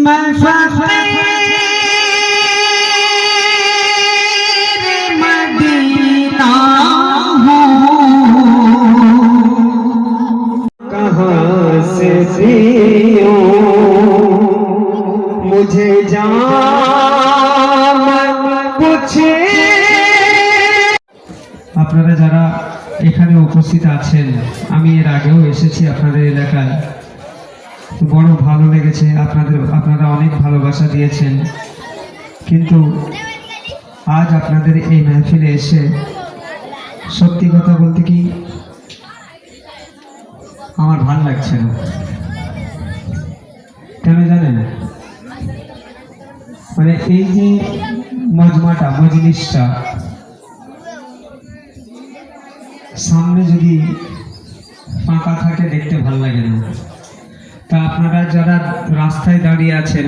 मैं फकीर मदीना हूँ, कहाँ से पियूं मुझे जाम पूछे। আপনারা যারা এখানে উপস্থিত আছেন, আমি এর আগেও এসেছি আপনাদের এলাকায়, বড় ভালো লেগেছে। আপনারা অনেক ভালোবাসা দিয়েছেন, কিন্তু আজ আপনাদের এই মাহফিলে এসে সত্যি কথা বলতে কি আমার ভালো লাগছে না। কেন জানেন? মানে এই যে মজমাটা, মজলিসটা সামনে যদি ফাঁকা থাকে দেখতে ভালো লাগে না। তা আপনারা যারা রাস্তায় দাঁড়িয়ে আছেন